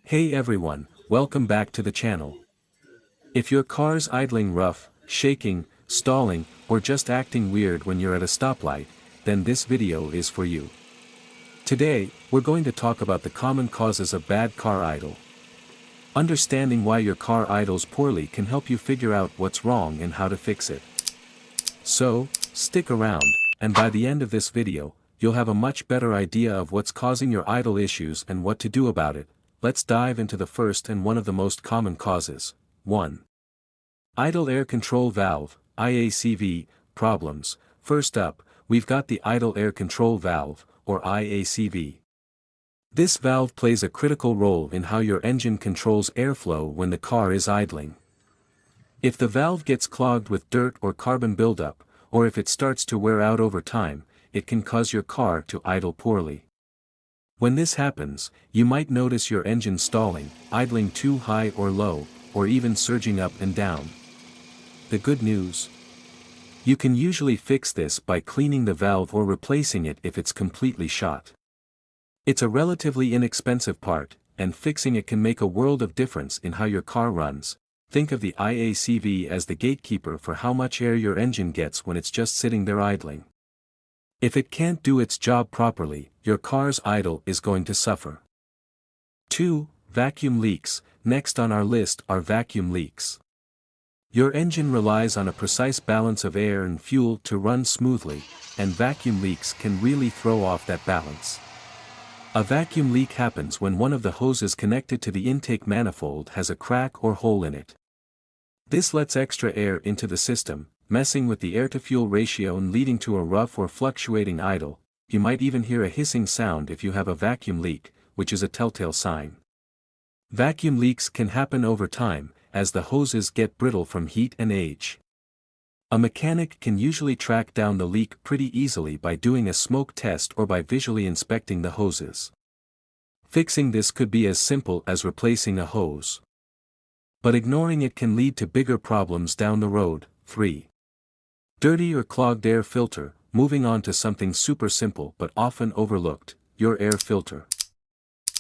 Hey everyone, welcome back to the channel. If your car's idling rough, shaking, stalling, or just acting weird when you're at a stoplight, then this video is for you. Today, we're going to talk about the common causes of bad car idle. Understanding why your car idles poorly can help you figure out what's wrong and how to fix it. So, stick around, and by the end of this video, you'll have a much better idea of what's causing your idle issues and what to do about it. Let's dive into the first and one of the most common causes. 1. Idle air control valve, IACV, problems. First up, we've got the idle air control valve, or IACV. This valve plays a critical role in how your engine controls airflow when the car is idling. If the valve gets clogged with dirt or carbon buildup, or if it starts to wear out over time, it can cause your car to idle poorly. When this happens, you might notice your engine stalling, idling too high or low, or even surging up and down. The good news? You can usually fix this by cleaning the valve or replacing it if it's completely shot. It's a relatively inexpensive part, and fixing it can make a world of difference in how your car runs. Think of the IACV as the gatekeeper for how much air your engine gets when it's just sitting there idling. If it can't do its job properly, your car's idle is going to suffer. 2. Vacuum leaks. Next on our list are vacuum leaks. Your engine relies on a precise balance of air and fuel to run smoothly, and vacuum leaks can really throw off that balance. A vacuum leak happens when one of the hoses connected to the intake manifold has a crack or hole in it. This lets extra air into the system, messing with the air-to-fuel ratio and leading to a rough or fluctuating idle. You might even hear a hissing sound if you have a vacuum leak, which is a telltale sign. Vacuum leaks can happen over time, as the hoses get brittle from heat and age. A mechanic can usually track down the leak pretty easily by doing a smoke test or by visually inspecting the hoses. Fixing this could be as simple as replacing a hose. But ignoring it can lead to bigger problems down the road. 3. Dirty or clogged air filter. Moving on to something super simple but often overlooked, your air filter.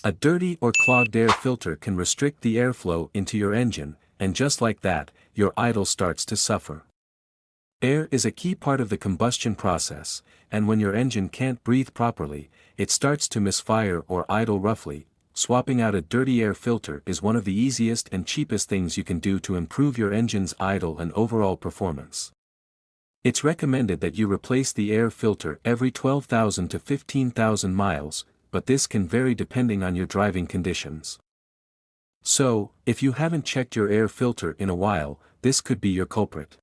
A dirty or clogged air filter can restrict the airflow into your engine, and just like that, your idle starts to suffer. Air is a key part of the combustion process, and when your engine can't breathe properly, it starts to misfire or idle roughly. Swapping out a dirty air filter is one of the easiest and cheapest things you can do to improve your engine's idle and overall performance. It's recommended that you replace the air filter every 12,000 to 15,000 miles, but this can vary depending on your driving conditions. So, if you haven't checked your air filter in a while, this could be your culprit.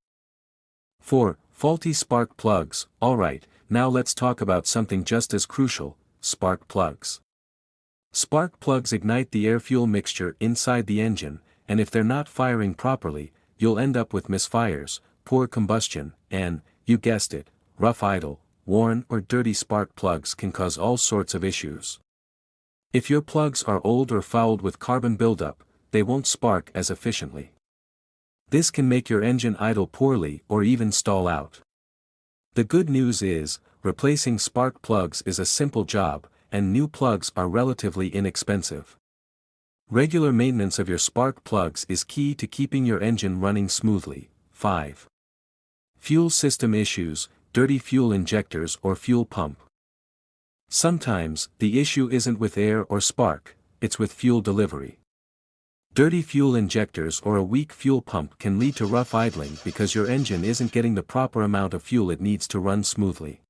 4. Faulty spark plugs. Alright, now let's talk about something just as crucial, spark plugs. Spark plugs ignite the air-fuel mixture inside the engine, and if they're not firing properly, you'll end up with misfires, poor combustion, and, you guessed it, rough idle. Worn or dirty spark plugs can cause all sorts of issues. If your plugs are old or fouled with carbon buildup, they won't spark as efficiently. This can make your engine idle poorly or even stall out. The good news is, replacing spark plugs is a simple job, and new plugs are relatively inexpensive. Regular maintenance of your spark plugs is key to keeping your engine running smoothly. 5. Fuel system issues, dirty fuel injectors or fuel pump. Sometimes, the issue isn't with air or spark, it's with fuel delivery. Dirty fuel injectors or a weak fuel pump can lead to rough idling because your engine isn't getting the proper amount of fuel it needs to run smoothly.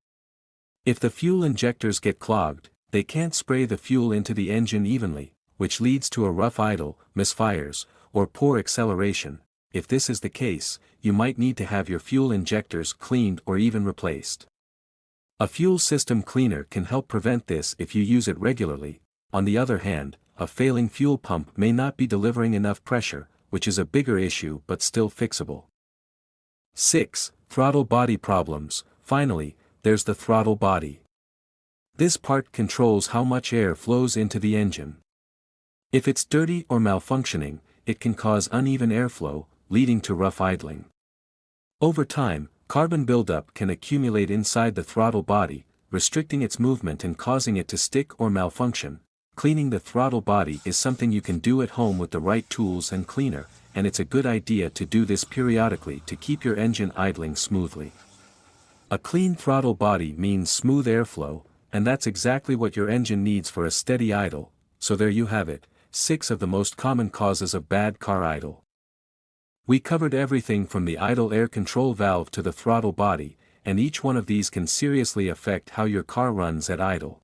If the fuel injectors get clogged, they can't spray the fuel into the engine evenly, which leads to a rough idle, misfires, or poor acceleration. If this is the case, you might need to have your fuel injectors cleaned or even replaced. A fuel system cleaner can help prevent this if you use it regularly. On the other hand, a failing fuel pump may not be delivering enough pressure, which is a bigger issue but still fixable. 6. Throttle body problems. Finally, there's the throttle body. This part controls how much air flows into the engine. If it's dirty or malfunctioning, it can cause uneven airflow, leading to rough idling. Over time, carbon buildup can accumulate inside the throttle body, restricting its movement and causing it to stick or malfunction. Cleaning the throttle body is something you can do at home with the right tools and cleaner, and it's a good idea to do this periodically to keep your engine idling smoothly. A clean throttle body means smooth airflow, and that's exactly what your engine needs for a steady idle. So there you have it, 6 of the most common causes of bad car idle. We covered everything from the idle air control valve to the throttle body, and each one of these can seriously affect how your car runs at idle.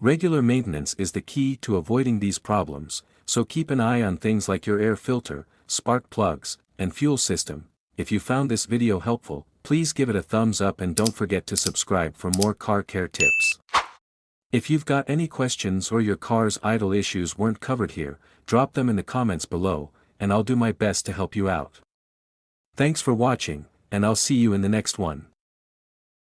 Regular maintenance is the key to avoiding these problems, so keep an eye on things like your air filter, spark plugs, and fuel system. If you found this video helpful, please give it a thumbs up and don't forget to subscribe for more car care tips. If you've got any questions or your car's idle issues weren't covered here, drop them in the comments below, and I'll do my best to help you out. Thanks for watching, and I'll see you in the next one.